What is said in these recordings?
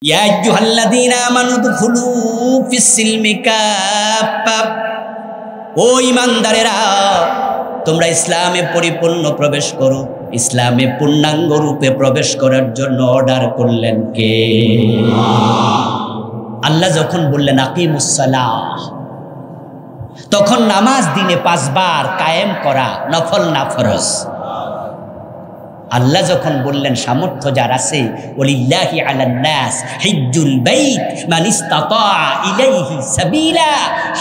ইয়া আইয়ুহাল্লাযীনা আমানু দুখুলু ফিস-সিলমি কাফফা, ও ঈমানদারেরা তোমরা ইসলামে পরিপূর্ণ প্রবেশ করো। ইসলামে পূর্ণাঙ্গ রূপে প্রবেশ করার জন্য অর্ডার করলেন কে? আল্লাহ যখন বললেন আকিমুস সালাহ, তখন নামাজ দিনে 5 বার কায়েম করা, নফল না ফরজ। আল্লাহ যখন বললেন সামর্থ্য যার আছে, ওয়ালিল্লাহি আলান নাস হিজ্জুল বাইত মান ইসতাতা ইলাইহি সাবিলা,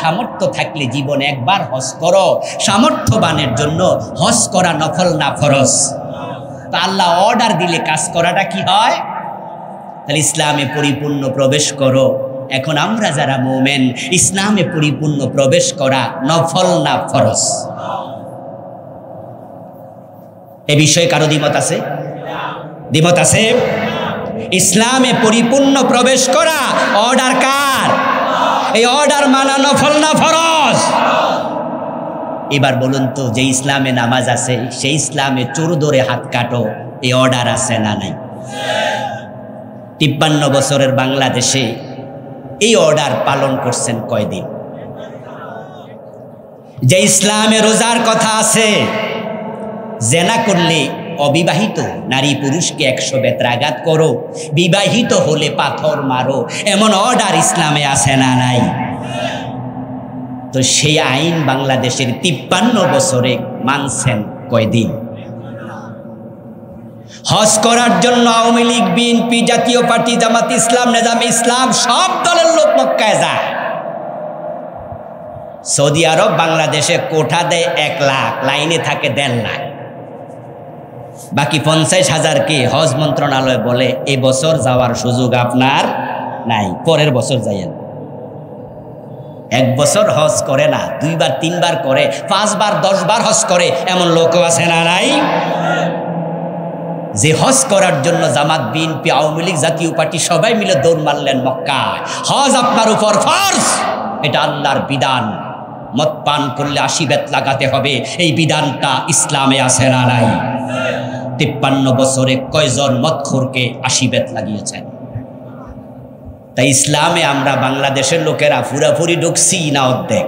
সামর্থ্য থাকলে জীবনে একবার হজ করো। সামর্থ্যবানের জন্য হজ করা নফল না ফরজ। তো আল্লাহ অর্ডার দিলে কাজ করাটা কি হয়? তাহলে ইসলামে পরিপূর্ণ প্রবেশ করো। এখন আমরা যারা মুমিন, ইসলামে পরিপূর্ণ প্রবেশ করা নফল না ফরজ? এ বিষয়ে কারো দ্বিমত আছে? দ্বিমত আছে? ইসলামে পরিপূর্ণ প্রবেশ করা অর্ডার কার? এই অর্ডার মানা নফল না ফরজ? এবার বলুন তো, যে ইসলামে নামাজ আছে সেই ইসলামে চোর ধরে হাত কাটো, এই অর্ডার আছে না নাই? 53 বছরের বাংলাদেশে এই অর্ডার পালন করছেন কয়দিন? যে ইসলামে রোজার কথা আছে, জেনা করলে অবিবাহিত নারী পুরুষকে 100 বেত্রাঘাত করো, বিবাহিত হলে পাথর মারো, এমন অর্ডার ইসলামে আছে না নাই? তো সেই আইন বাংলাদেশের 53 বছরে মানছেন কয়দিন? হজ করার জন্য আওয়ামী লীগ, বিএনপি, জাতীয় পার্টি, জামাত ইসলাম, নেজামে ইসলাম সব দলের লোক মক্কায় যায়। সৌদি আরব বাংলাদেশে কোঠা দেয় 1 লাখ, লাইনে থাকে 1.5 লাখ। বাকি 50,000কে হজ মন্ত্রণালয় বলে এই বছর যাওয়ার সুযোগ আপনার নাই, পরের বছর যাইয়েন। 1 বছর হজ করে না, 2 বার 3 বার করে, 5 বার 10 বার হজ করে, এমন লোকও আছে না নাই? যে হজ করার জন্য জামাত, বিএনপি, আওয়ামী লীগ, জাতীয় পার্টি সবাই মিলে দৌড় মারলেন মক্কায়। হজ আপনার উপর ফরজ, এটা আল্লাহর বিধান। মদ পান করলে 80 বেত লাগাতে হবে, এই বিধানটা ইসলামে আছে না নাই? 53 বছরে কয়জন মদখোরকে 80 বেত লাগিয়েছেন? তাই ইসলামে আমরা বাংলাদেশের লোকেরা পুরাপুরি ঢুকছি না অর্ধেক?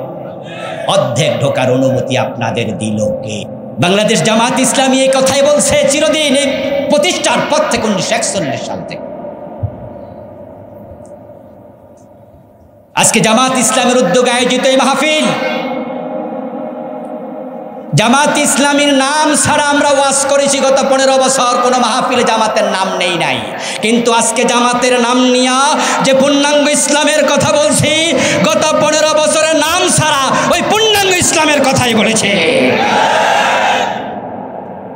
অর্ধেক ঢোকার অনুমতি আপনাদের দিল কে? বাংলাদেশ জামাত ইসলামী এই কথাই বলছে চিরদিন, এই প্রতিষ্ঠার পর থেকে 1941 সাল থেকে। আজকে জামাত ইসলামের উদ্যোগে আয়োজিত এই মাহফিল, জামাত ইসলামীর নাম ছাড়া আমরা ওয়াজ করেছি গত 15 বছর, কোনো মাহফিলে জামাতের নাম নেই নাই। কিন্তু আজকে জামাতের নাম নিয়া যে পূর্ণাঙ্গ ইসলামের কথা বলছি, গত 15 বছরের নাম ছাড়া ওই পূর্ণাঙ্গ ইসলামের কথাই বলেছে।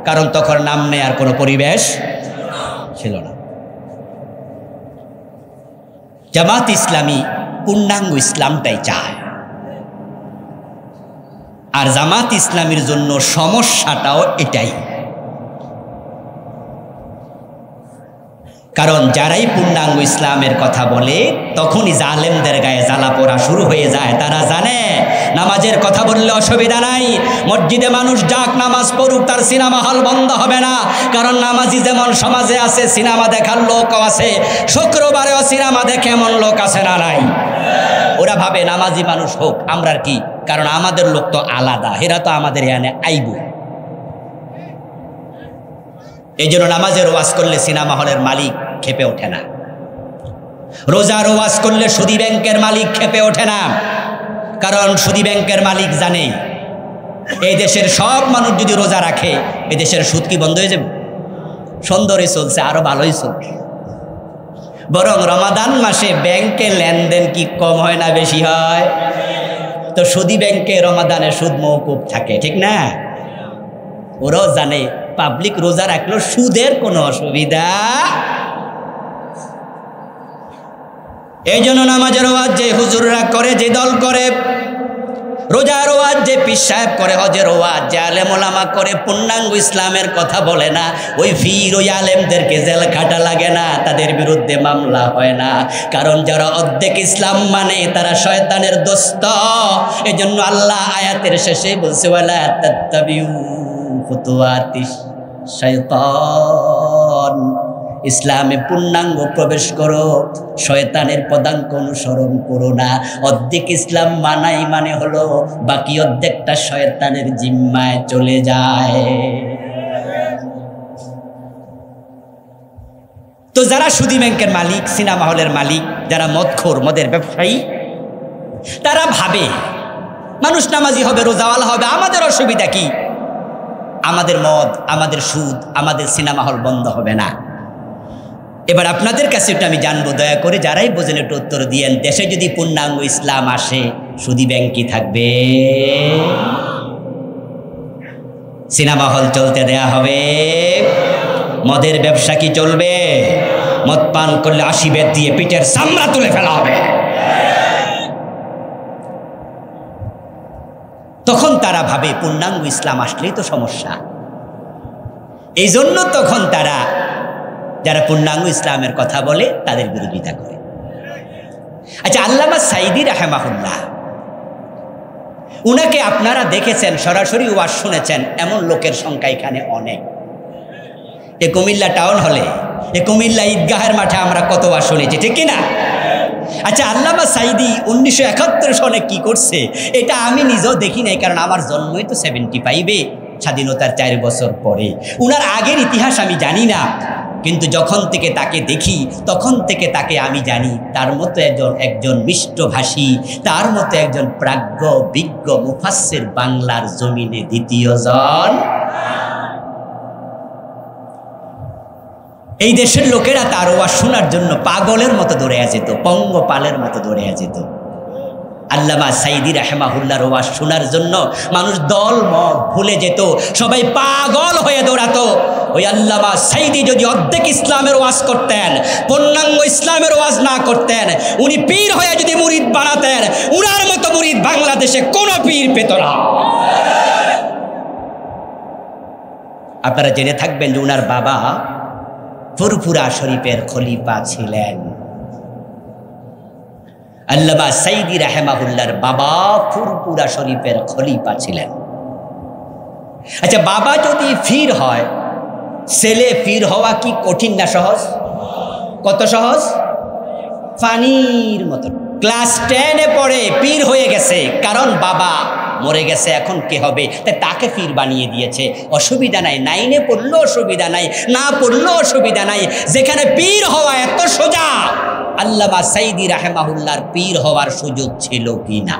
কারণ তখন নাম নেয়ার কোনো পরিবেশ ছিল না। জামাত ইসলামী পূর্ণাঙ্গ ইসলামটাই চায়। আর জামাত ইসলামীর জন্য সমস্যাটাও এটাই। কারণ যারাই পূর্ণাঙ্গ ইসলামের কথা বলে তখনই জালেমদের গায়ে জ্বালা পোড়া শুরু হয়ে যায়। তারা জানে নামাজের কথা বললে অসুবিধা নাই, মসজিদে মানুষ যাক নামাজ পড়ুক, তার সিনেমা হল বন্ধ হবে না। কারণ নামাজি যেমন সমাজে আছে, সিনেমা দেখার লোকও আছে, শুক্রবারেও সিনেমা দেখে এমন লোক আছে না নাই? ওরা ভাবে নামাজি মানুষ হোক, আমরা কি? কারণ আমাদের লোক তো আলাদা, এরা তো আমাদের এখানে আইব। এই জন্য নামাজের ওয়াজ করলে সিনেমা হলের মালিক খেপে ওঠে না, রোজার ওয়াজ করলে সুদী ব্যাংকের মালিক খেপে ওঠে না। কারণ সুদী ব্যাংকের মালিক জানে এই দেশের সব মানুষ যদি রোজা রাখে, এই দেশের সুদ কি বন্ধ হয়ে যাবে? সুন্দরই চলছে, আরো ভালোই চলছে। বরং রমাদান মাসে ব্যাংকে লেনদেন কি কম হয় না বেশি হয়? তো সুদী ব্যাংকে রমাদানে সুদ মওকুফ থাকে, ঠিক না? ওরাও জানে পাবলিক রোজা রাখলেও সুদের কোনো অসুবিধা। এই জন্য নামাজের ওয়াজ যে হুজুররা করে, যে দল করে, রোজার ওয়াজ যে পীর সাহেব করে, হজের ওয়াজ যে আলেম ওলামা করে, পূর্ণাঙ্গ ইসলামের কথা বলে না, ওই পীর ওই আলেমদেরকে জেল খাটা লাগে না, তাদের বিরুদ্ধে মামলা হয় না। কারণ যারা অর্ধেক ইসলাম মানে তারা শয়তানের দোস্ত। এই জন্য আল্লাহ আয়াতের শেষে বলছে, ওয়ালা তাত্তাবিউ খুতুওয়াতিশ শাইতান, ইসলামে পূর্ণাঙ্গ প্রবেশ করো, শয়তানের পদাঙ্ক অনুসরণ করো না। অর্ধেক ইসলাম মানাই মানে হলো বাকি অর্ধেকটা শয়তানের জিম্মায় চলে যায়। তো যারা সুদী ব্যাংকের মালিক, সিনেমা হলের মালিক, যারা মদখোর, মদের ব্যবসায়ী, তারা ভাবে মানুষ নামাজি হবে, রোজাওয়ালা হবে, আমাদের অসুবিধা কি? আমাদের মদ, আমাদের সুদ, আমাদের সিনেমা হল বন্ধ হবে না। এবার আপনাদের কাছে একটু আমি জানবো, দয়া করে যারাই বোঝেন একটু উত্তর দিয়েন। দেশে যদি পূর্ণাঙ্গ ইসলাম আসে, সুদী ব্যাংক কি থাকবে? সিনেমা হল চলতে দেয়া হবে? মদের ব্যবসা কি চলবে? মদ পান করলে 80 বেত দিয়ে পিঠের চামড়া তুলে ফেলা হবে। তখন তারা ভাবে পূর্ণাঙ্গ ইসলাম আসলেই তো সমস্যা। এই জন্য তখন তারা, যারা পূর্ণাঙ্গ ইসলামের কথা বলে, তাদের বিরোধিতা করে। আচ্ছা, আল্লামা সাঈদী রাহিমাহুল্লাহ, উনাকে আপনারা দেখেছেন, সরাসরি ওয়াজ শুনেছেন, এমন লোকের সংখ্যা এখানে অনেক। এ কুমিল্লা টাউন হলে, এ কুমিল্লা ঈদগাহের মাঠে আমরা কত ওয়াজ শুনেছি, ঠিক কিনা? আচ্ছা, আল্লামা সাঈদী 1971 সনে কি করছে এটা আমি নিজেও দেখি নাই, কারণ আমার জন্মই তো 75-এ, স্বাধীনতার 4 বছর পরে। উনার আগের ইতিহাস আমি জানি না, কিন্তু যখন থেকে তাকে দেখি তখন থেকে তাকে আমি জানি তার মতো একজন মিষ্টভাষী, তার মতো একজন প্রাজ্ঞ বিজ্ঞ মুফাসসির বাংলার জমিনে দ্বিতীয় জন। এই দেশের লোকেরা তার ওয়াজ শোনার জন্য পাগলের মতো দৌড়ে যেত, পঙ্গপালের মতো দৌড়ে যেত। আল্লামা সাঈদী রাহিমাহুল্লাহর ওয়াজ শোনার জন্য মানুষ দলমত ভুলে যেত, সবাই পাগল হয়ে দৌড়াতো। ওই আল্লামা সাঈদী যদি অর্ধেক ইসলামের ওয়াজ করতেন, পূর্ণাঙ্গ ইসলামের ওয়াজ না করতেন, উনি পীর হয়ে যদি মুরিদ বানাতেন, উনার মতো মুরিদ বাংলাদেশে কোনো পীর পেত না। আপনারা জেনে থাকবেন যে উনার বাবা ফুরফুরা শরীফের খলিফা ছিলেন। আল্লামা সাঈদী রাহিমাহুল্লাহর বাবা ফুরফুরা শরীফের খলিফা ছিলেন। আচ্ছা, বাবা যদি পীর হয়, ছেলে পীর হওয়া কি কঠিন না সহজ? কত সহজ? পানির মতো। ক্লাস 10-এ পড়ে পীর হয়ে গেছে, কারণ বাবা মরে গেছে, এখন কে হবে? তাই তাকে পীর বানিয়ে দিয়েছে। অসুবিধা নাই, 9-এ পড়লেও অসুবিধা নাই, না পড়লেও অসুবিধা নাই। যেখানে পীর হওয়া এত সোজা, আল্লামা সাঈদী রাহিমাহুল্লাহর পীর হওয়ার সুযোগ ছিল কি না?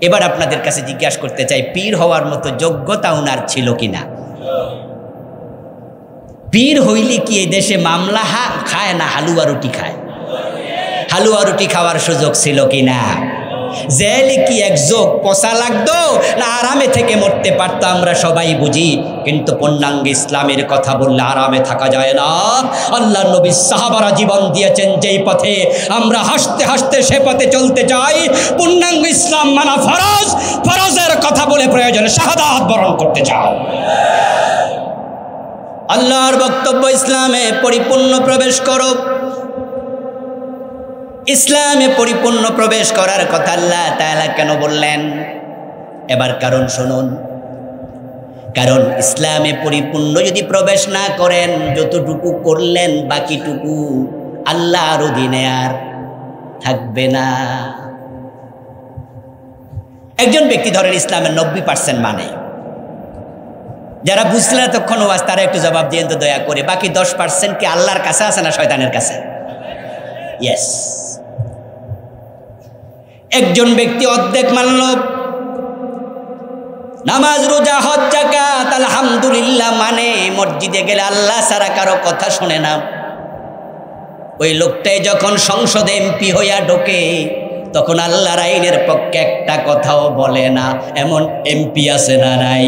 এবার আপনাদের কাছে জিজ্ঞাসা করতে চাই, পীর হওয়ার মতো যোগ্যতা উনার ছিল কিনা? পীর হইলে কি এই দেশে মামলা খায় না হালুয়া রুটি খায়? হালুয়া রুটি খাওয়ার সুযোগ ছিল কিনা? জেলে কি এক যোগ পচা লাগতো না আরামে থেকে মরতে পারতো? আমরা সবাই বুঝি, কিন্তু পূর্ণাঙ্গ ইসলামের কথা বললে আরামে থাকা যায় না। আল্লাহ নবী সাহাবারা জীবন দিয়েছেন যেই পথে, আমরা হাসতে হাসতে সে পথে চলতে চাই। পূর্ণাঙ্গ ইসলাম মানা ফরজ, ফরজের কথা বলে প্রয়োজনে শাহাদাত বরণ করতে চাও। আল্লাহর বক্তব্য, ইসলামে পরিপূর্ণ প্রবেশ করো। ইসলামে পরিপূর্ণ প্রবেশ করার কথা আল্লাহ তাআলা কেন বললেন? এবার কারণ শুনুন। কারণ ইসলামে পরিপূর্ণ যদি প্রবেশ না করেন, যতটুকু করলেন বাকিটুকু আল্লাহর অধীনে আর থাকবে না। একজন ব্যক্তি ধরেন ইসলামের 90% মানে, যারা বুঝলেন তখন ওয়াজ, তারা একটু জবাব দিয়েন তো দয়া করে। বাকি 10% কি আল্লাহর কাছে আছে না শয়তানের কাছে? ইয়েস। একজন ব্যক্তি অর্ধেক মানল, নামাজ রোজা হজ যাকাত আলহামদুলিল্লাহ মানে, মসজিদে গেলে আল্লাহ ছাড়া কারো কথা শোনে না। ওই লোকটাই যখন সংসদে এমপি হইয়া ঢোকে, তখন আল্লাহর আইনের পক্ষে একটা কথাও বলে না। এমন এমপি আছে না নাই?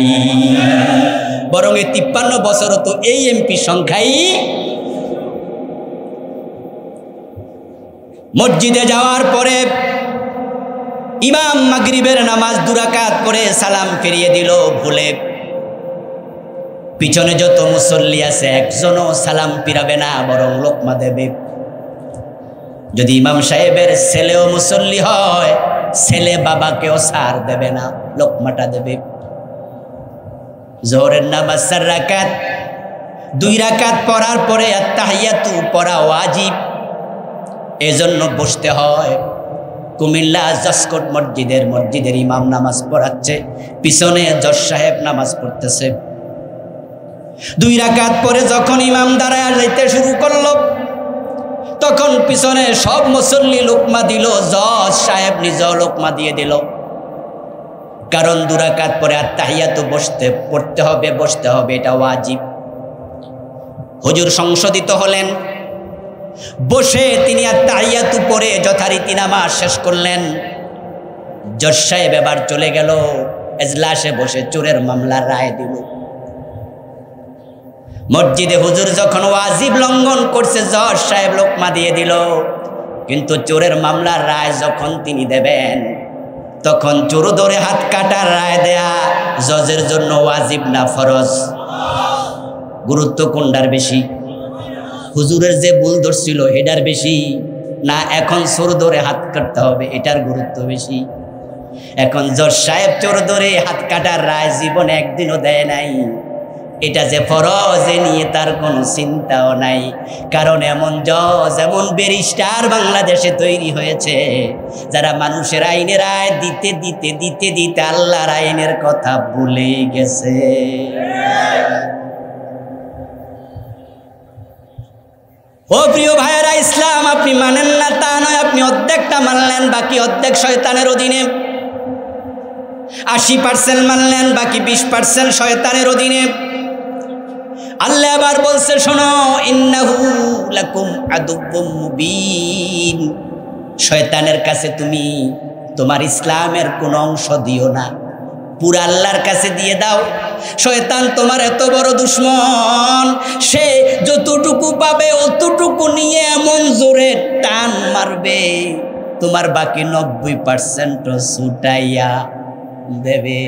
বরং এই 53 বছরও তো এই এমপি সংখ্যাই। মসজিদে যাওয়ার পরে ইমাম মাগরিবের নামাজ 2 রাকাত করে সালাম ফিরিয়ে দিল ভুলে। পিছনে যত মুসল্লি আছে একজনও সালাম ফিরাবে না, বরং লোকমা দেবে। যদি ইমাম সাহেবের ছেলেও মুসল্লি হয়, ছেলে বাবাকেও সার দেবে না, লোকমাটা দেবে। জোহরের নামাজ 4 রাকাত, 2 রাকাত পড়ার পরে আত্তাহিয়াতু পড়া ওয়াজিব, এজন্য বসতে হয়। কুমিল্লা জাসকোট মসজিদের ইমাম নামাজ পড়াচ্ছে, পিছনে জজ সাহেব নামাজ পড়তেছে। 2 রাকাত পরে যখন ইমাম দাঁড়ায় যাইতে শুরু করলো, তখন পিছনে সব মুসল্লি লোকমা দিল, জজ সাহেব নিজেও লোকমা দিয়ে দিল। কারণ 2 রাকাত পরে আত্তাহিয়াতু পড়তে হবে, বসতে হবে, এটা ওয়াজিব। হুজুর সংশোধিত হলেন, বসে তিনি আত্তাহিয়াতু পড়ে যথারীতি নামাজ শেষ করলেন। জজ সাহেব এবার চলে গেল, এজলাসে বসে চোরের মামলার রায় দিল। মসজিদে হুজুর যখন ওয়াজিব লঙ্ঘন করছে, জজ সাহেব লোকমা দিয়ে দিল, কিন্তু চোরের মামলার রায় যখন তিনি দেবেন, তখন চোর ধরে হাত কাটার রায় দেয়া জজের জন্য ওয়াজিব না ফরজ? গুরুত্ব কোনটার বেশি? হুজুরের যে ভুল ধরছিল এটার বেশি, না এখন চোর ধরে হাত কাটতে হবে এটার গুরুত্ব বেশি? এখন জজ সাহেব চোর ধরে হাত কাটার রায় জীবনে একদিনও দেয় নাই, এটা যে ফরজ এ নিয়ে তার কোনো চিন্তাও নাই। কারণ এমন জজ, এমন ব্যারিস্টার বাংলাদেশে তৈরি হয়েছে, যারা মানুষের আইনের রায় দিতে দিতে দিতে দিতে আল্লাহর আইনের কথা ভুলে গেছে। ও প্রিয় ভাইয়েরা, ইসলাম আপনি মানেন না তা নয়, আপনি অর্ধেকটা মানলেন, বাকি অর্ধেক শয়তানের অধীনে। 80% মানলেন, বাকি 20% শয়তানের অধীনে। আল্লাহ আবার বলছে, শোনো, ইন্নাহু লাকুম আদুব্বুম মুবিন, শয়তানের কাছে তুমি তোমার ইসলামের কোন অংশ দিও না, পুরা আল্লাহর কাছে দিয়ে দাও। শয়তান তোমার এত বড় দুশ্মন, সে যতটুকু পাবে অতটুকু নিয়ে এমন জোরে টান মারবে, তোমার বাকি 90% ছুটাইয়া দেবে।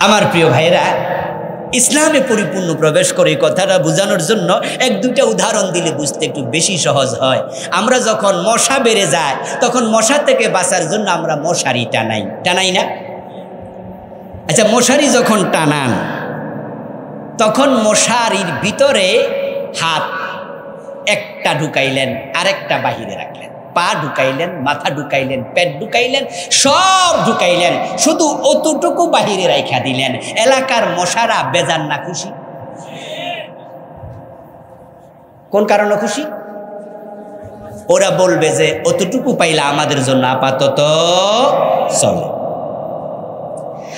আমার প্রিয় ভাইরা, ইসলামে পরিপূর্ণ প্রবেশ করে কথাটা বোঝানোর জন্য 1-2টা উদাহরণ দিলে বুঝতে একটু বেশি সহজ হয়। আমরা যখন মশা বেড়ে যায়, তখন মশা থেকে বাঁচার জন্য আমরা মশারি টানাই না? আচ্ছা, মশারি যখন টানান, তখন মশারির ভিতরে হাত একটা ঢুকাইলেন, আরেকটা বাহিরে রাখলেন, পা ঢুকাইলেন, মাথা ঢুকাইলেন, পেট ঢুকাইলেন, সব ঢুকাইলেন, শুধু অতটুকু বাহিরে রাইখা দিলেন। এলাকার মশারা বেজান না খুশি? কোন কারণে খুশি? ওরা বলবে যে অতটুকু পাইলে আমাদের জন্য আপাতত চলে।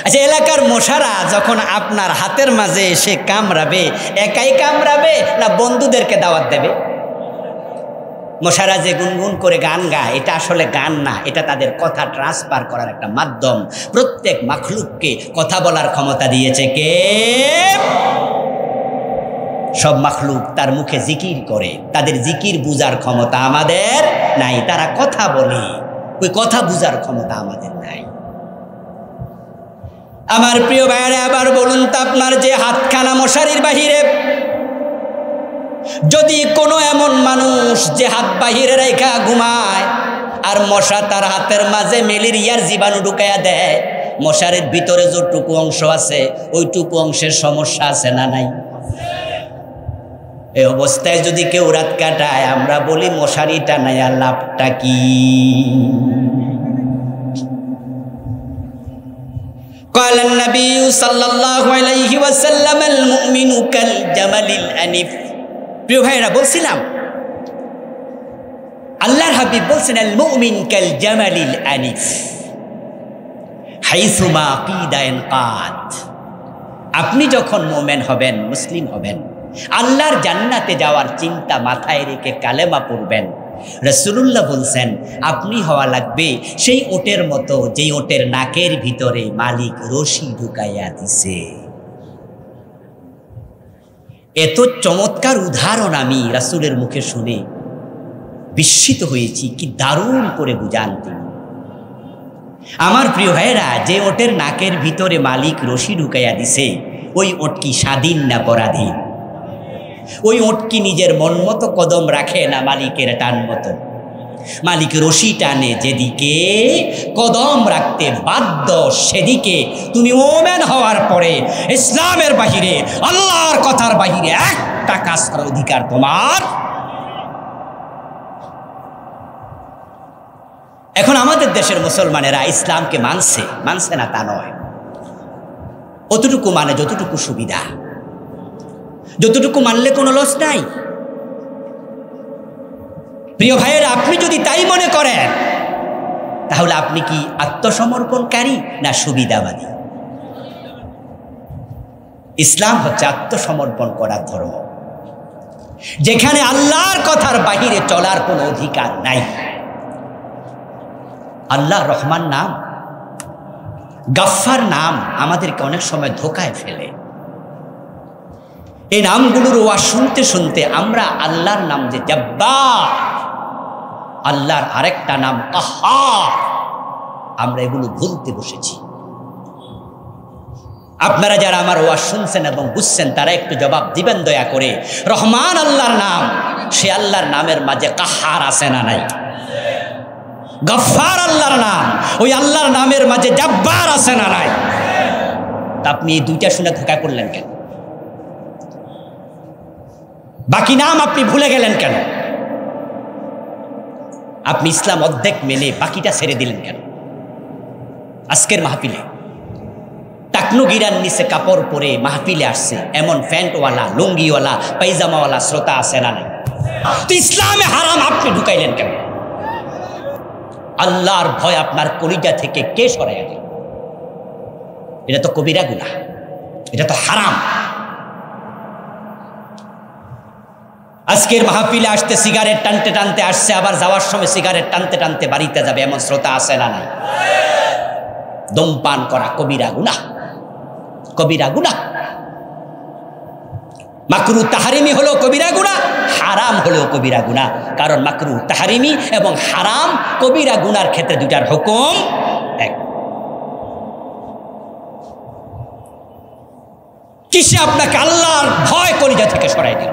আচ্ছা, এলাকার মশারা যখন আপনার হাতের মাঝে এসে কামড়াবে, একাই কামড়াবে না বন্ধুদেরকে দাওয়াত দেবে? মশারা যে গুনগুন করে গান গায়, এটা আসলে গান না, এটা তাদের কথা ট্রান্সফার করার একটা মাধ্যম। প্রত্যেক মাখলুককে কথা বলার ক্ষমতা দিয়েছে কে? সব মাখলুক তার মুখে জিকির করে, তাদের জিকির বুঝার ক্ষমতা আমাদের নাই। তারা কথা বলে, ওই কথা বুঝার ক্ষমতা আমাদের নাই। আমার প্রিয় ভাইয়েরা, আবার বলুন তো, আপনার যে হাতখানা মশারির বাহিরে, যদি কোনো এমন মানুষ যে হাত বাহিরে রেখা ঘুমায় আর মশা তার হাতের মাঝে ম্যালেরিয়ার জীবাণু ঢুকাইয়া দেয়, মশারির ভিতরে যতটুকু অংশ আছে ওইটুকু অংশের সমস্যা আছে না নাই? এই অবস্থায় যদি কেউ রাত কাটায়, আমরা বলি মশারি টানাইয়া লাভটা কি? قال النبي صلى الله عليه وسلم المؤمن كالجمل الأنيف। প্রিয় ভাইরা, বলছিলাম আল্লাহর হাবিব বলছেন, আল মুমিন কাল জামালিল আনিফ হাইসুমা কিদা ইনকাদ। আপনি যখন মুমিন হবেন, মুসলিম হবেন, আল্লাহর জান্নাতে যাওয়ার চিন্তা মাথায় রেখে কালেমা পড়বেন, রাসূলুল্লাহ বলছেন আপনি হওয়া লাগবে সেই ওটের মতো, যেই ওটের নাকের ভিতরে মালিক রশি ঢুকাইয়া দিছে। এত চমৎকার উদাহরণ আমি রাসূলের মুখে শুনে বিস্মিত হয়েছি, কি দারুণ করে বুঝান তিনি। আমার প্রিয় ভাইয়েরা, যে ওটের নাকের ভিতরে মালিক রশি ঢুকাইয়া দিছে, ওই ওট কি স্বাধীন না পরাধীন? ওই ওট কি নিজের মন মতো কদম রাখে না মালিকের টান মতো? মালিক রশি টানে যেদিকে, কদম রাখতে বাধ্য সেদিকে। তুমি মোমেন হওয়ার পরে ইসলামের বাহিরে, আল্লাহর কথার বাহিরে একটা কাজ করার অধিকার তোমার। এখন আমাদের দেশের মুসলমানেরা ইসলামকে মানছে না তা নয়, অতটুকু মানে যতটুকু সুবিধা, যতটুকু মানলে কোনো লস নাই। প্রিয় ভাইয়েরা, আপনি যদি তাই মনে করেন তাহলে আপনি কি আত্মসমর্পণকারী না সুবিধাবাদী? ইসলাম হচ্ছে আত্মসমর্পণ করার ধর্ম, যেখানে আল্লাহর কথার বাহিরে চলার কোনো অধিকার নাই। আল্লাহ রহমান নাম, গাফফার নাম আমাদেরকে অনেক সময় ধোকায় ফেলে। এই নামগুলোর ওয়াজ শুনতে শুনতে আমরা আল্লাহর নাম যে জব্বার, আল্লাহর আরেকটা নাম কাহ্হার, আমরা এগুলো ভুলতে বসেছি। আপনারা যারা আমার ওয়াজ শুনছেন এবং বুঝছেন তারা একটু জবাব দিবেন দয়া করে। রহমান আল্লাহর নাম, সে আল্লাহর নামের মাঝে কাহ্হার আছে না নাই? গফফার আল্লাহর নাম, ওই আল্লাহর নামের মাঝে জব্বার আছে না নাই? তা আপনি এই দুইটা শুনে ধোঁকা করলেন কেন? বাকি নাম আপনি ভুলে গেলেন কেন? আপনি ইসলাম অর্ধেক মেনে বাকিটা ছেড়ে দিলেন কেন? আজকের মাহফিলে টাকনু গিরার নিচে কাপড় পরে মাহফিলে আসছে এমন প্যান্টওয়ালা, লুঙ্গিওয়ালা, পায়জামাওয়ালা শ্রোতা আছে না নাই? তো ইসলামে হারাম আপনি ঢুকাইলেন কেন? আল্লাহর ভয় আপনার কলিজা থেকে কে সরাইয়া দিল? এটা তো কবিরা গুনাহ, এটা তো হারাম। আজকের মাহফিলে আসতে সিগারেট টানতে টানতে আসছে, আবার যাওয়ার সময় সিগারেট টানতে টানতে বাড়িতে যাবে এমন শ্রোতা আছে না নাই? ধূমপান করা কবিরা গুনাহ, কবিরা গুনাহ। মাকরু তাহরিমি হলো কবিরা গুনাহ, হারাম হলো কবিরা গুনাহ। কারণ মাকরু তাহরিমি এবং হারাম কবিরা গুনার ক্ষেত্রে দুটার হুকুম এক। কিসে আপনাকে আল্লাহর ভয় কলিজা থেকে সরাই দিল?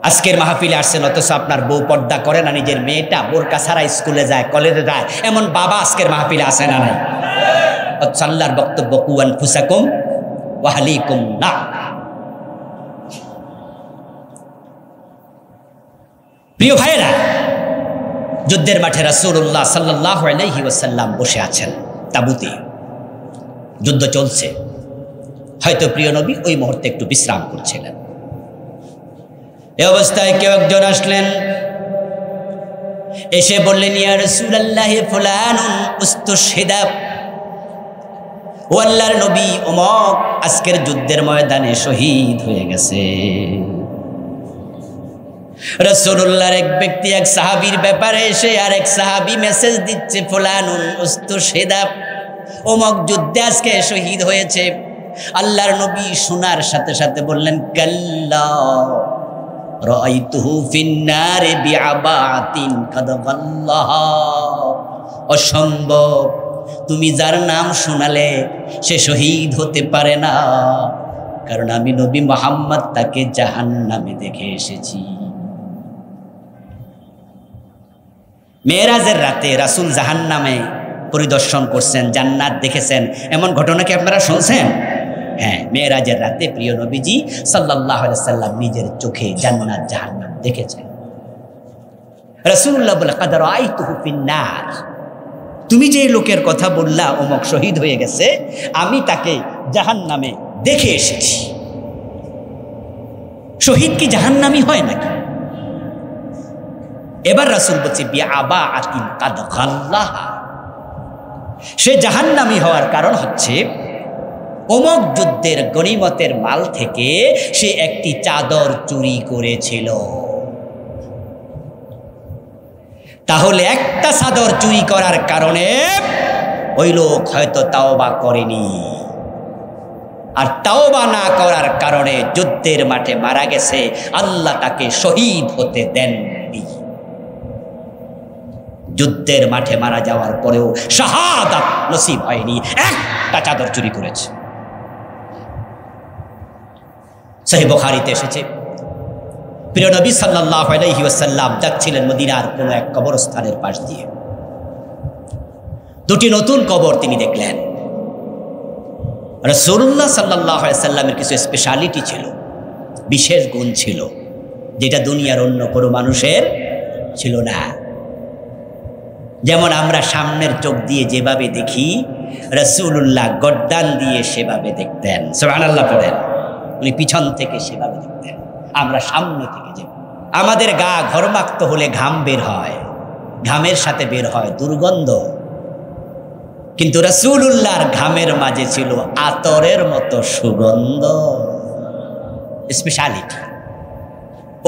আজকের মাহফিলে আসছেন অথচ আপনার বউ পর্দা করে না, নিজের মেয়েটা বোরকা ছাড়া স্কুলে যায়, কলেজে যায়, এমন বাবা আজকের মাহফিলে আসে না নাই? আল্লাহর বক্তব্য কু আনফুসাকুম ওয়া আহলিকুম না। প্রিয় ভাইয়েরা, যুদ্ধের মাঠে রাসূলুল্লাহ সাল্লাল্লাহু আলাইহি ওয়াসাল্লাম বসে আছেন তাঁবুতে, যুদ্ধ চলছে। হয়তো প্রিয় নবী ওই মুহূর্তে একটু বিশ্রাম করছিলেন। এই অবস্থায় কেউ একজন আসলেন, এসে বললেন, ইয়া রাসূলুল্লাহ ফুলানুন উস্তুশহিদা, ও আল্লাহর নবী অমুক আজকের যুদ্ধের ময়দানে শহীদ হয়ে গেছে। রাসূলুল্লাহর এক ব্যক্তি এক সাহাবীর ব্যাপারে এসে আর এক সাহাবী মেসেজ দিচ্ছে, ফুলানুন উস্তুশহিদা, অমুক যুদ্ধে আজকে শহীদ হয়েছে। আল্লাহর নবী শোনার সাথে সাথে বললেন, কাল্লা রাআইতুহু ফিন্নারে বিআবাতিন কাদ গাল্লাহা, অসম্ভব, তুমি যার নাম শোনালে সে শহীদ হতে পারে না, কারণ আমি নবী মুহাম্মদ তাকে জাহান্নামে দেখে এসেছি। মেরাজের রাতে রাসূল জাহান্নামে পরিদর্শন করছেন, জান্নাত দেখেছেন, এমন ঘটনা কি আপনারা শুনছেন? হ্যাঁ, মেরাজের রাতে প্রিয় নবীজি সাল্লাল্লাহু আলাইহি সাল্লাম নিজের চোখে জান্নাত জাহান্নাম দেখেছেন। রাসূলুল্লাহ বলে, কাদ রাআইতুহু ফিন্নার, তুমি যে লোকের কথা বললা অমুক শহীদ হয়ে গেছে, আমি তাকে জাহান্নামে দেখে এসেছি। শহীদ কি জাহান্নামী হয় নাকি? এবার রাসূল বলছে, বিআবাতিন কাদ গাল্লাহা, সে জাহান্নামী হওয়ার কারণ হচ্ছে অমুক যুদ্ধের গনিমতের মাল থেকে সে একটি চাদর চুরি করেছিল। তাহলে একটা চাদর চুরি করার কারণে ওই লোক হয়তো তাওবা করেনি, আর তাওবা না করার কারণে যুদ্ধের মাঠে মারা গেছে, আল্লাহ তাকে শহীদ হতে দেননি। যুদ্ধের মাঠে মারা যাওয়ার পরেও শাহাদাত নসিব হয়নি, একটা চাদর চুরি করেছে। সহিহ বুখারীতে এসেছে, প্রিয় নবী সাল্লাল্লাহু আলাইহি ওয়াসাল্লাম যাচ্ছিলেন মদিনার কোনো এক কবরস্থানের পাশ দিয়ে। দুটি নতুন কবর তিনি দেখলেন। রাসূলুল্লাহ সাল্লাল্লাহু আলাইহি ওয়াসাল্লামের কিছু স্পেশালিটি ছিল, বিশেষ গুণ ছিল, যেটা দুনিয়ার অন্য কোনো মানুষের ছিল না। যেমন আমরা সামনের চোখ দিয়ে যেভাবে দেখি, রাসূলুল্লাহ গর্দান দিয়ে সেভাবে দেখতেন। সুবহানাল্লাহ পড়েন। উনি পিছন থেকে সেভাবে দেখতেন, আমরা সামনে থেকে যে। আমাদের গা ঘর্মাক্ত হলে ঘাম বের হয়, ঘামের সাথে বের হয় দুর্গন্ধ, কিন্তু রাসূলুল্লাহর ঘামের মাঝে ছিল আতরের মতো সুগন্ধ। স্পেশালিটি।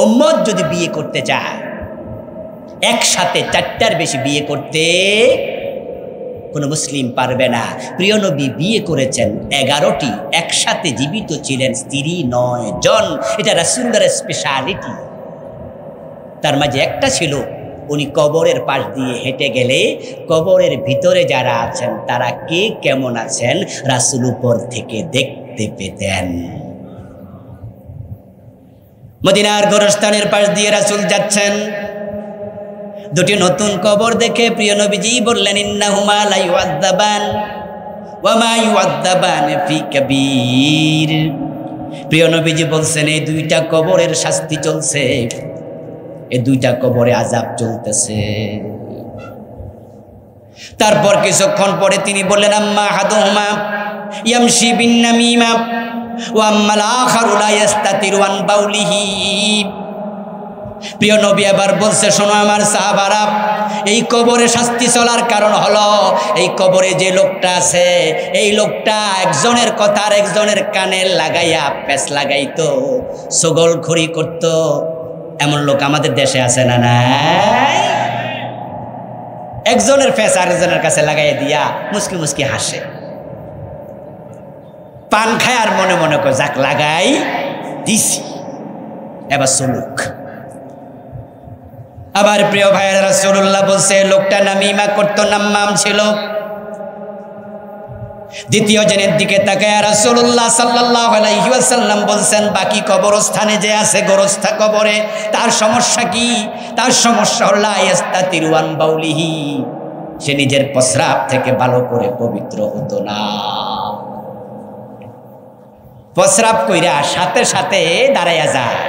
উম্মত যদি বিয়ে করতে চায়, একসাথে 4টার বেশি বিয়ে করতে কোনো মুসলিম পারবে না। প্রিয় নবী বিয়ে করেছেন 11টি, একসাথে জীবিত ছিলেন স্ত্রী 9 জন। এটা রাসূলুল্লাহর স্পেশালিটি। তার মাঝে একটা ছিল, উনি কবরের পাশ দিয়ে হেঁটে গেলে কবরের ভিতরে যারা আছেন তারা কে কেমন আছেন রাসূল উপর থেকে দেখতে পেতেন। মদিনার গোরস্থানের পাশ দিয়ে রাসূল যাচ্ছেন, দুটি নতুন কবর দেখে প্রিয় নবীজি বললেন, ইন্নাহুমা লা ইউআযাবান ওয়া মা ইউআযাবান ফি কাবীর। প্রিয় নবীজি বলছেন, এই দুইটা কবরের শাস্তি চলছে, এই দুইটা কবরে আযাব চলতেছে। তারপর কিছুক্ষণ পরে তিনি বললেন, আম্মা আহাদুহুমা ইয়ামশি বিন নামিমা ওয়া আম্মাল আখারু লা ইস্তাতিরু আন বাউলিহি। প্রিয় নবী এবার বলছে, শোনো আমার সাহাবারা, এই কবরে শাস্তি চলার কারণ হলো, এই কবরে যে লোকটা আছে, এই লোকটা একজনের কথা আর একজনের কানে লাগাইয়া পেঁচ লাগাইতো, সগলখড়ি করত। এমন লোক আমাদের দেশে আছে না? নাই। একজনের পেঁচ আরেকজনের কাছে লাগাইয়া দিয়া মুস্কি মুস্কি হাসে, পান খায় আর মনে মনে করে যাক লাগাই দিছি, এবার চলুক। আবার প্রিয় ভাইয়েরা, রাসূলুল্লাহ বলছে লোকটা নামিমা করতো, নাম্মাম ছিল। দ্বিতীয় জনের দিকে তাকায় রাসূলুল্লাহ সাল্লাল্লাহু আলাইহি ওয়াসাল্লাম বলছেন, বাকি কবরস্থানে যে আছে গোরস্থা কবরে, তার সমস্যা কি? তার সমস্যা হলো ইস্তাতিরু আন বাউলিহি, সে নিজের প্রস্রাব থেকে ভালো করে পবিত্র হতো না। প্রস্রাব কইরা সাথে সাথে দাঁড়াইয়া যায়,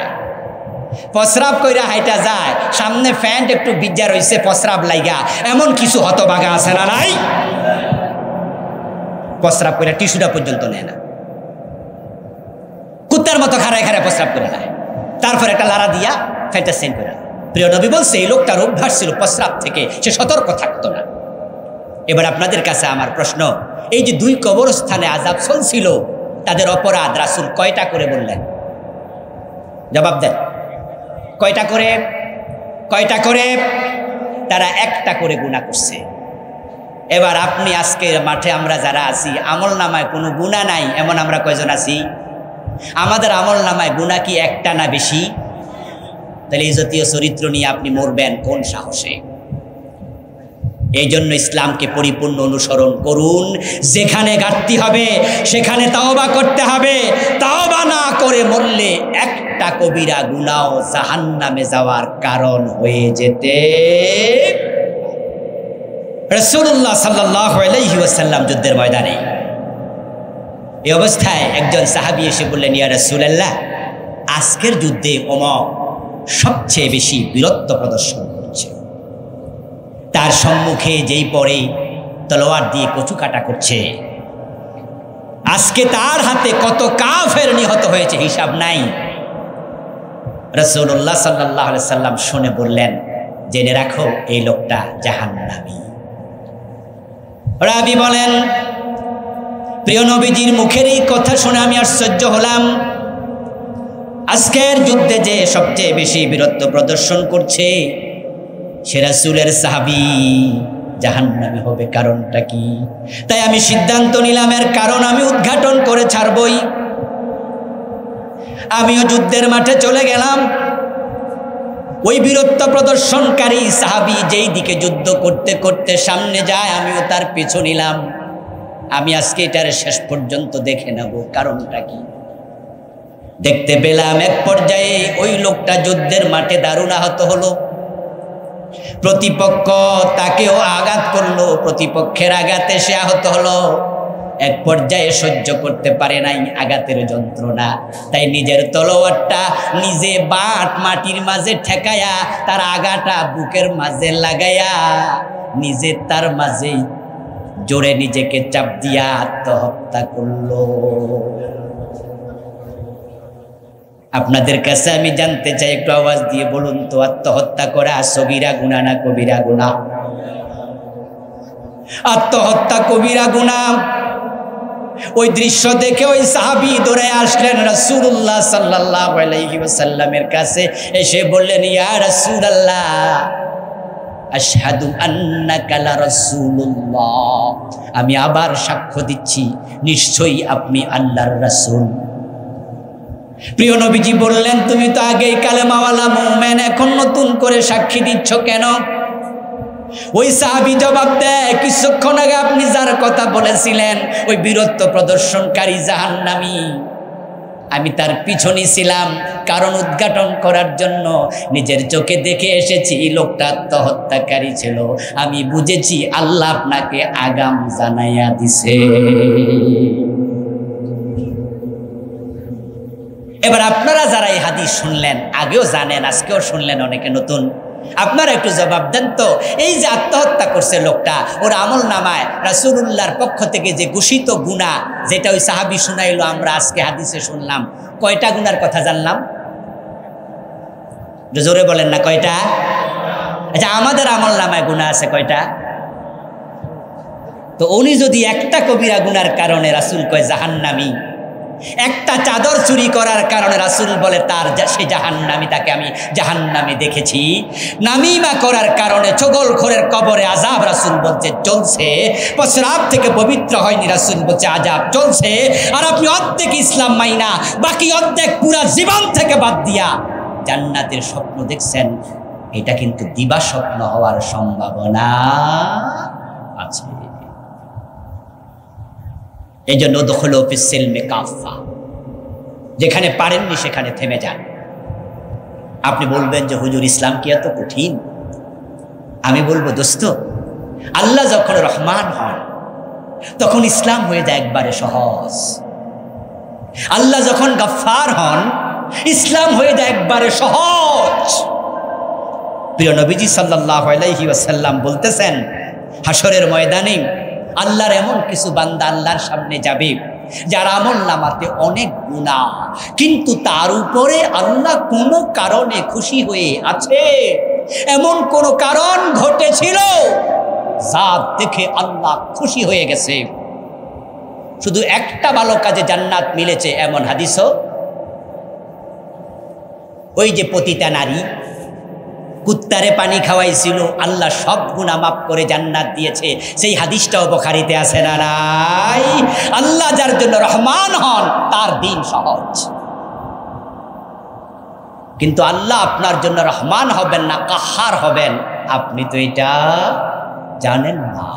প্রস্রাব কইরা হাইটা যায়, সামনে প্যান্ট একটু ভিজা রইছে প্রস্রাব লাইগা, এমন কিছু হতভাগা আছে না? নাই। প্রস্রাব কইরা টিস্যুটা পর্যন্ত নেয় না, কুত্তার মতো খাড়ায় খাড়ায় প্রস্রাব করে নেয়, তারপর একটা লাড়া দিয়া ফ্যানটা সেন্ড করে। প্রিয় নবী বলছে, এই লোকটার অভ্যাস ছিল প্রস্রাব থেকে সে সতর্ক থাকতো না। এবার আপনাদের কাছে আমার প্রশ্ন, এই যে 2 কবরস্থানে আযাব চলছিল, তাদের অপরাধ রাসূল কয়টা করে বললেন? জবাব দেন। কয়টা করে? কয়টা করে? তারা একটা করে গুনাহ করছে। এবার আপনি আজকের মাঠে আমরা যারা আছি, আমল নামায় কোনো গুনাহ নাই এমন আমরা কয়জন আছি? আমাদের আমল নামায় গুনাহ কি একটা না বেশি? তাহলে এই জাতীয় চরিত্র নিয়ে আপনি মরবেন কোন সাহসে? এই জন্য ইসলামকে পরিপূর্ণ অনুসরণ করুন। যেখানে ঘাটতি হবে সেখানে তাওবা করতে হবে। তাওবা না করে মরলে একটা কবিরা গুনাহ জাহান্নামে যাওয়ার কারণ হয়ে যেতে। রাসূলুল্লাহ সাল্লাল্লাহু আলাইহি ওয়াসাল্লাম যুদ্ধের ময়দানে এই অবস্থায় একজন সাহাবী এসে বললেন, ইয়া রাসূলুল্লাহ, আজকের যুদ্ধে অমুক সবচেয়ে বেশি বীরত্ব প্রদর্শন করছে, তার সম্মুখে যেই পরে তলোয়ার দিয়ে কচু কাটা করছে, আজকে তার হাতে কত কাফের নিহত হয়েছে হিসাব নাই। রাসূলুল্লাহ সাল্লাল্লাহু আলাইহি ওয়াসাল্লাম শুনে বললেন, জেনে রাখো এই লোকটা জাহান্নামী। রাবী বলেন, প্রিয় নবীজির মুখের এই কথা শুনে আমি আশ্চর্য হলাম। আজকের যুদ্ধে যে সবচেয়ে বেশি বীরত্ব প্রদর্শন করছে সে রাসূলের সাহাবী, জাহান্নামী হবে কারণটা কি? তাই আমি সিদ্ধান্ত নিলাম, এর কারণ আমি উদ্ঘাটন করে ছাড়বই। আমিও যুদ্ধের মাঠে চলে গেলাম। ওই বীরত্ব প্রদর্শনকারী সাহাবী যেই দিকে যুদ্ধ করতে করতে সামনে যায়, আমিও তার পিছু নিলাম। আমি আজকে এটার শেষ পর্যন্ত দেখে নেব কারণটা কি। দেখতে পেলাম এক পর্যায়ে ওই লোকটা যুদ্ধের মাঠে দারুণ আহত হলো। প্রতিপক্ষ তাকেও আঘাত করলো, প্রতিপক্ষের আঘাতে সে আহত হলো। এক পর্যায়ে সহ্য করতে পারে নাই আঘাতের যন্ত্রণা, তাই নিজের তলোয়ারটা নিজে বাট মাটির মাঝে ঠেকায়া তার আঘাটা বুকের মাঝে লাগাইয়া নিজে তার মাঝেই জোরে নিজেকে চাপ দিয়া আত্মহত্যা করলো। আপনাদের কাছে আমি জানতে চাই, একটু আওয়াজ দিয়ে বলুন তো, আত্মহত্যা করা সগীরা গুনাহ না কবিরা গুনাহ? আত্মহত্যা কবিরা গুনাহ। ওই দৃশ্য দেখে ওই সাহাবী দৌড়ে আসলেন রাসূলুল্লাহ সাল্লাল্লাহু আলাইহি ওয়াসাল্লামের কাছে, এসে বললেন, ইয়া রাসূলুল্লাহ, আশহাদু আন্নাকা লা রাসূলুল্লাহ, আমি আবার সাক্ষ্য দিচ্ছি নিশ্চয়ই আপনি আল্লাহর রাসূল। প্রিয় নবীজি বললেন, তুমি তো আগেই কালেমাওয়ালা মুমিন, এখন নতুন করে সাক্ষী দিচ্ছ কেন? ওই সাহাবী জবাব দেয়, কিছুক্ষণ আগে আপনি যার কথা বলেছিলেন ওই বীরত্ব প্রদর্শনকারী জাহান্নামী, আমি তার পিছনে ছিলাম কারণ উদ্ঘাটন করার জন্য। নিজের চোখে দেখে এসেছি লোকটা আত্মহত্যাকারী ছিল, আমি বুঝেছি আল্লাহ আপনাকে আগাম জানাইয়া দিছে। এবার আপনারা যারা এই হাদিস শুনলেন, আগেও জানেন, আজকেও শুনলেন, অনেকে নতুন, আপনারা একটু জবাব দেন তো, এই যে আত্মহত্যা করছে লোকটা, ওর আমল নামায় রাসূলুল্লাহর পক্ষ থেকে যে ঘোষিত গুনাহ, যেটা ওই সাহাবী শুনাইলো, আমরা আজকে হাদিসে শুনলাম, কয়টা গুনার কথা জানলাম? জোরে বলেন না, কয়টা? আচ্ছা, আমাদের আমল নামায় গুনাহ আছে কয়টা? তো উনি যদি একটা কবিরা গুনার কারণে রাসূল কয় জাহান্নামী, একটা চাদর চুরি করার কারণে রাসূল বলে তার সে জাহান্নামী, তাকে আমি জাহান্নামে দেখেছি, নামিমা করার কারণে চগলখোরের কবরে আযাব রাসূল বলছে চলছে, প্রস্রাব থেকে পবিত্র হয়নি রাসূল বলছে আযাব চলছে, আর আপনি অর্ধেক ইসলাম মাইনা বাকি অর্ধেক পুরা জীবন থেকে বাদ দিয়া জান্নাতের স্বপ্ন দেখছেন, এটা কিন্তু দিবা স্বপ্ন হওয়ার সম্ভাবনা আছে। এই জন্য দখল ফিস সিলমি কাফা, যেখানে পারেননি সেখানে থেমে যান। আপনি বলবেন যে হুজুর ইসলাম কি এত কঠিন? আমি বলবো দোস্ত, আল্লাহ যখন রহমান হন তখন ইসলাম হয়ে যায় একবারে সহজ। আল্লাহ যখন গফফার হন ইসলাম হয়ে যায় একবারে সহজ। প্রিয় নবীজি সাল্লাল্লাহু আলাইহি ওয়াসাল্লাম বলতেছেন, হাসরের ময়দানে আল্লাহর এমন কিছু বান্দা আল্লাহর সামনে যাবে যার আমল নামাতে অনেক গুনাহ, কিন্তু তার উপরে আল্লাহ কোনো কারণে খুশি হয়ে আছে, এমন কোন কারণ ঘটেছিল যা দেখে আল্লাহ খুশি হয়ে গেছে। শুধু একটা ভালো কাজে জান্নাত মিলেছে এমন হাদিসও, ওই যে পতিতা নারী কুত্তারে পানি খাওয়াইছিল, আল্লাহ সব গুনাহ মাফ করে জান্নাত দিয়েছে, সেই হাদিসটাও বুখারীতে আছে না নাই? আল্লাহ যার জন্য রহমান হন তার দিন সহজ, কিন্তু আল্লাহ আপনার জন্য রহমান হবেন না, কাহার হবেন, আপনি তো এটা জানেন না।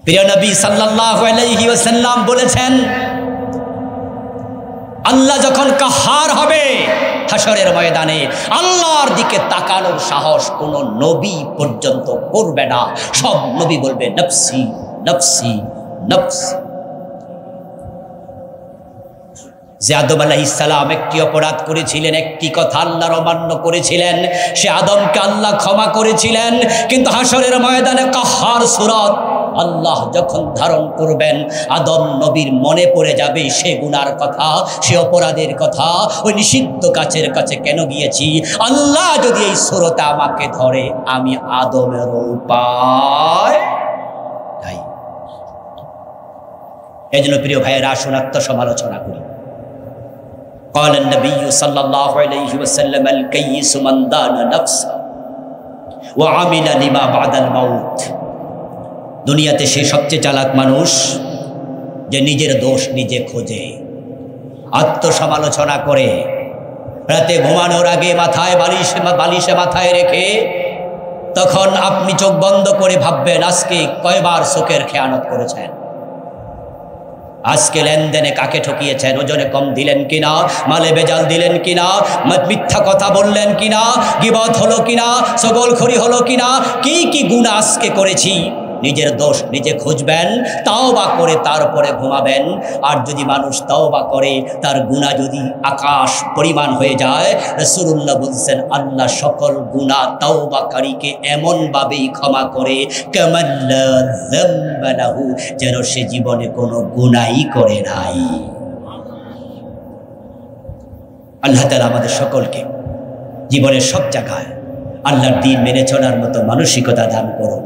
প্রিয় নবী সাল্লাল্লাহু আলাইহি ওয়াসাল্লাম বলেছেন, আল্লাহ যখন কাহার হবে হাসরের ময়দানে আল্লাহর দিকে তাকানোর সাহস কোন নবী পর্যন্ত করবে না, সব নবী বলবে নফসি নফসি নফসি। যে আদম আলাইহিস সালাম একটি অপরাধ করেছিলেন, একটি কথা আল্লাহর অমান্য করেছিলেন, সে আদমকে আল্লাহ ক্ষমা করেছিলেন, কিন্তু হাসরের ময়দানে কাহার সূরত আল্লাহ যখন ধারণ করবেন, আদম নবীর মনে পড়ে যাবে সে গুনার কথা, সে অপরাধের কথা, ওই নিষিদ্ধ গাছের কাছে কেন গিয়েছি, আল্লাহ যদি এই সূরতে আমাকে ধরে আমি আদমের উপায় নাই। এই জন্য প্রিয় ভাইয়েরা, আসুন আত্মসমালোচনা করি। قال النبي صلى الله عليه وسلم الكيس من دان نفسه وعمل لما بعد الموت। দুনিয়াতে সে সবচেয়ে চালাক মানুষ যে নিজের দোষ নিজে খোঁজে, আত্মসমালোচনা করে, রাতে ঘুমানোর আগে মাথায় বালিশে মাথায় রেখে তখন আপনি চোখ বন্ধ করে ভাববেন আজকে কয়বার চোখের খেয়ানত করেছেন, আজকে লেনদেনে কাকে ঠকিয়েছেন? ওজনে কম দিলেন কিনা, মালে বেজাল দিলেন কিনা, মিথ্যা কথা বললেন কিনা, গীবত হলো কিনা, সগলখড়ি হলো কিনা, কি কি গুনাহ আজকে করেছি। নিজের দোষ নিজে খুঁজবেন, তাওবা করে তারপরে ঘুমাবেন। আর যদি মানুষ তাওবা করে, তার গুনাহ যদি আকাশ পরিমাণ হয়ে যায়, রাসূলুল্লাহ বলছেন আল্লাহ সকল গুনাহ তাওবাকারীকে এমনভাবেই ক্ষমা করে কামাল্লা যামবা লাহু, যেন সে জীবনে কোনো গুনাহই করে নাই। আল্লাহ তাআলা আমাদের সকলকে জীবনের সব জায়গায় আল্লাহর দ্বীন মেনে চলার মতো মানসিকতা দান করুন,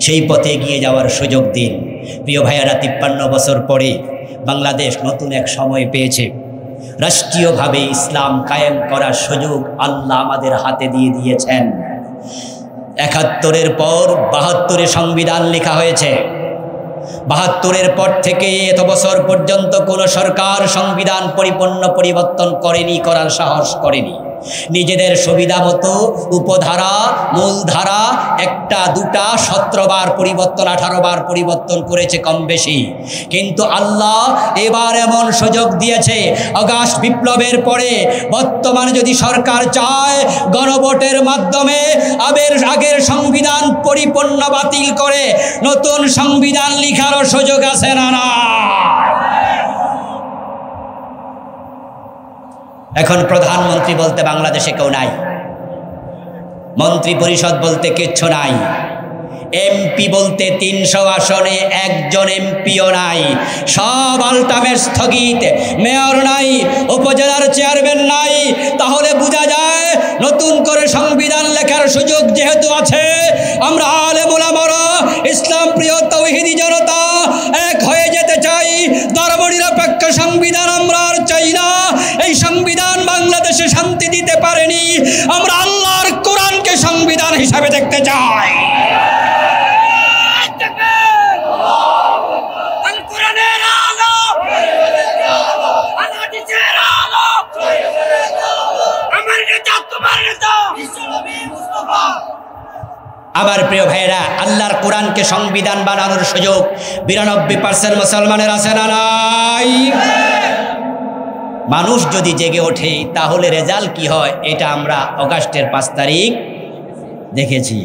সেই পথে এগিয়ে যাওয়ার সুযোগ দিন। প্রিয় ভাইয়ারা, 53 বছর পরে বাংলাদেশ নতুন এক সময় পেয়েছে। রাষ্ট্রীয়ভাবে ইসলাম কায়েম করার সুযোগ আল্লাহ আমাদের হাতে দিয়ে দিয়েছেন। 71-এর পর 72-এ সংবিধান লেখা হয়েছে। 72-এর পর থেকে এত বছর পর্যন্ত কোনো সরকার সংবিধান পরিপূর্ণ পরিবর্তন করেনি, করার সাহস করেনি। নিজেদের সুবিধা মতো উপধারা, মূলধারা 1টা 2টা 17 বার পরিবর্তন, 18 বার পরিবর্তন করেছে কম বেশি। কিন্তু আল্লাহ এবার এমন সুযোগ দিয়েছে, আগস্ট বিপ্লবের পরে বর্তমানে যদি সরকার চায় গণভোটের মাধ্যমে আগের সংবিধান পরিপূর্ণ বাতিল করে নতুন সংবিধান লিখারও সুযোগ আছে না? না। এখন প্রধানমন্ত্রী বলতে বাংলাদেশে কেউ নাই, মন্ত্রী পরিষদ বলতে কিচ্ছু নাই, এমপি বলতে 300 আসনে একজন এমপিও নাই, সব আলটামেট স্থগিত, মেয়র নাই, উপজেলার চেয়ারম্যান নাই। তাহলে বোঝা যায় নতুন করে সংবিধান লেখার সুযোগ যেহেতু আছে, আমরা আলেম ওলামারা, ইসলাম প্রিয় তাওহীদি জনতা এক হয়ে যেতে চাই। ধর্মনিরপেক্ষ সংবিধান আমরা আর চাই না। এই সংবিধান বাংলাদেশে শান্তি দিতে পারেনি, আমরা আল্লাহর কোরআনকে সংবিধান হিসাবে দেখতে চাই। আমার প্রিয় ভাইয়েরা, আল্লাহর কোরআনকে সংবিধান বানানোর সুযোগ 92% মুসলমানের আছে না নাই? মানুষ যদি জেগে ওঠে তাহলে রেজাল্ট কি হয় এটা আমরা আগস্টের 5 তারিখ দেখেছি।